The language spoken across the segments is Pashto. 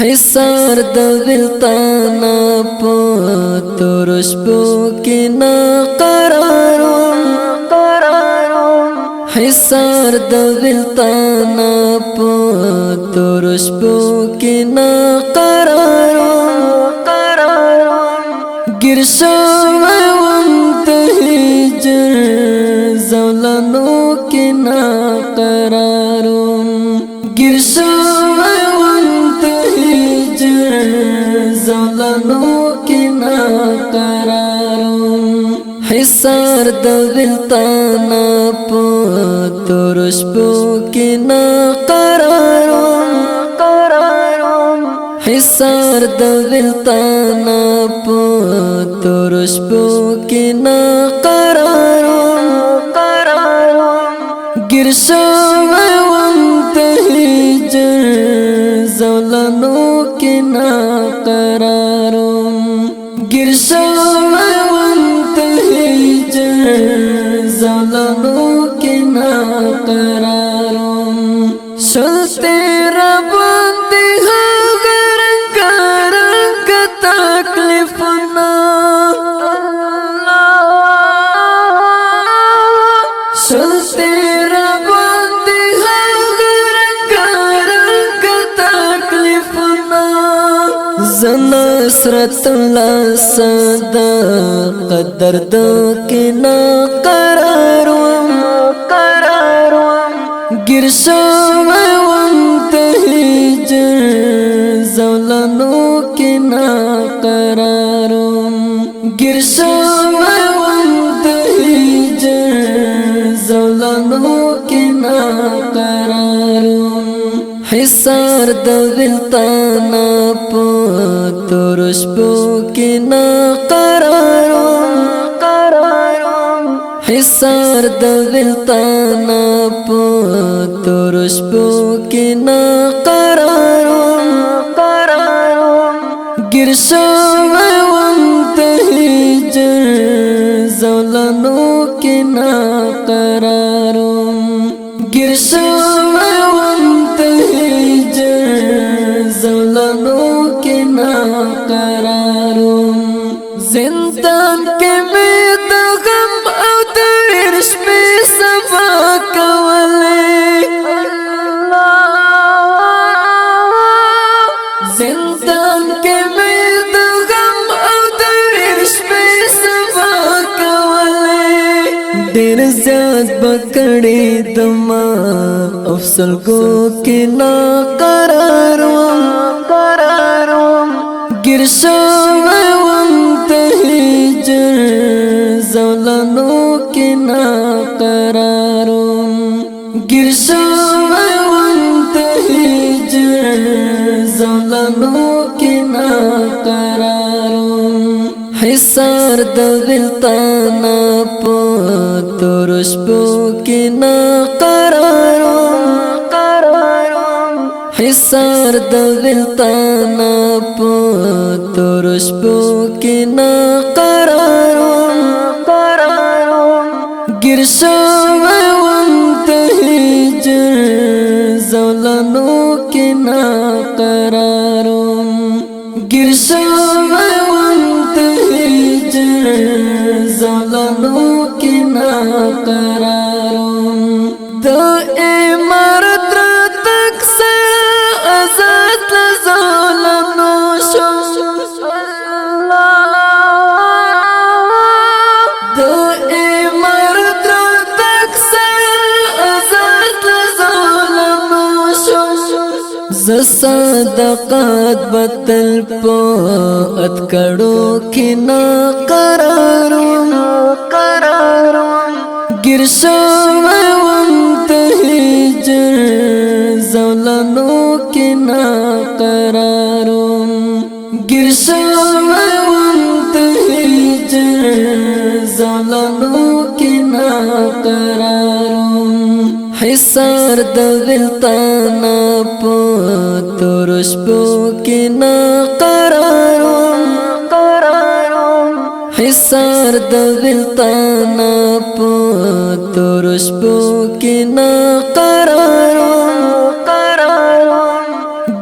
حصار د ویلتانا په ترشبو کې نا قرارم حصار د ویلتانا په ترشبو کې نا قرارم ګرشو وم ته هجر زولانو کې نا قرارم ګرشو زولانو کی نا قرارم حصار د ویلتانا په ترشبو کی نا قرارم حصار د ویلتانا په ترشبو کی نا قرارم ګرشو وم ته هجر زولانو کی نا قرارم ګرشو وم ته هجر زولانو کی نا قرارم شلته ربندې هغه رنګ تکلیفنا شلته نصرت الله صدا قدر د کنا قرارم ګرشو وم ته هجر زولانو کنا قرارم ګرشو وم ته هجر زولانو کنا قرارم حصار د ویلتانا په ترشبو کې نا قرارم حصار د ویلتانا په ترشبو کې نا قرارم ګرشو وم ته هجر زولانو کې نا قرارم ګرشو زولانو کی نا قرارم زندان کے میں دا غم او دا عرش میں صفا کولے زندان کے میں دا غم او دا عرش میں صفا کولے دیر زیاد بکڑی دما افسل گو کی نا قرارم ګرشو وم ته هجر زولانو کی نا قرارم ګرشو وم ته هجر زولانو کی نا قرارم حصار د ویلتانا په ترشبو کی نا قرارم حصار د ویلتانا په ترشبو کې نا قرارم ګرشو وم ته هجر زولانو کې نا قرارم ګرشو وم ته هجر زولانو کې نا قرارم د امارت صدقات بتل په اتکړو کې نا قرارم ګرشو وم ته هجر زولانو کې نا قرارم ګرشو وم ته هجر زولانو کې نا قرارم حصار د ویلتانا په ترشبو کې نا قرارم حصار د ویلتانا په ترشبو کې نا قرارم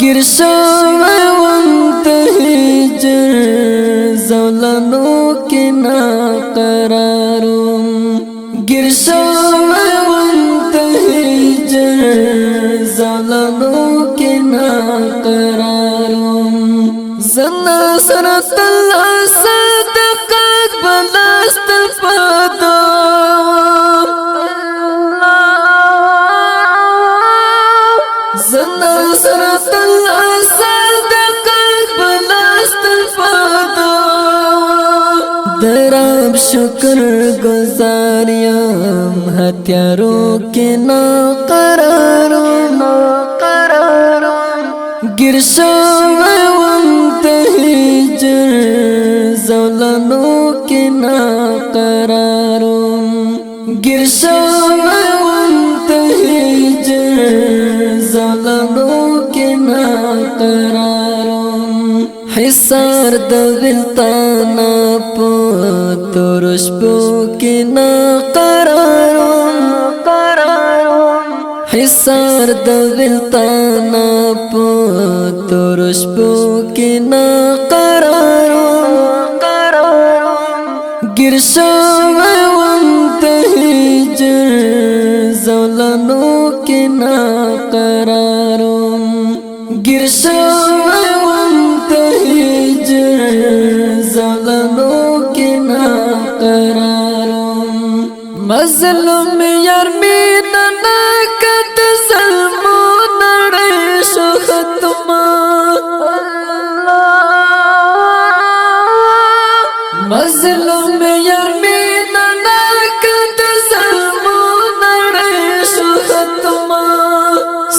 ګرشو زولانو کی نا قرارم گرشوی وانتهجر زولانو کی نا قرارم زنا سرت اللہ صدقات بلاست پادو زنا سرت اللہ صدقات بلاست پادو دراب شکر گزاریم ہتھیاروں کے نا قرارم گرشوی وانتهجر زولانو کی نا قرارم گرشوی وانتهجر زولانو کی نا قرارم حصار د ویلتانا پو ترشبو کی نا قرارم حصار د ویلتانا پو ترشبو کی نا قرارم گرشوی وانتهجر زولانو کی نا قرارم گرشوی وانتهجر زولانو کی نا قرارم مظلوم یارمین ناکت ظلمو نڑیشو ختما مظلوم یارمین ناکت ظلمو نڑیشو ختما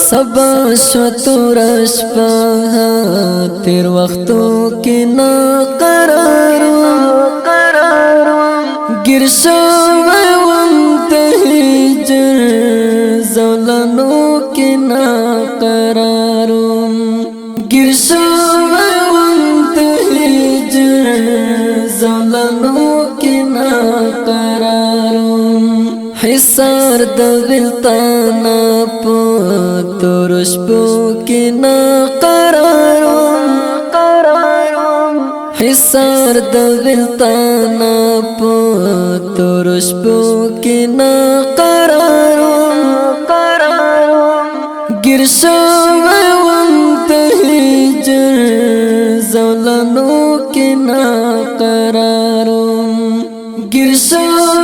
سبا شتو رشپا تیر وقتوں کی نا قرارم گرشوی وانتهجر زولانو کی نا قرارم گرشوی وانتهجر زولانو کی نا قرارم حصار د ویلتانا پو ترشبو کی نا قرارم حصار د ویلتانا پو ترشبو کی نا قرارم گرشوی وانتهجر زولانو کی نا قرارم گرشوی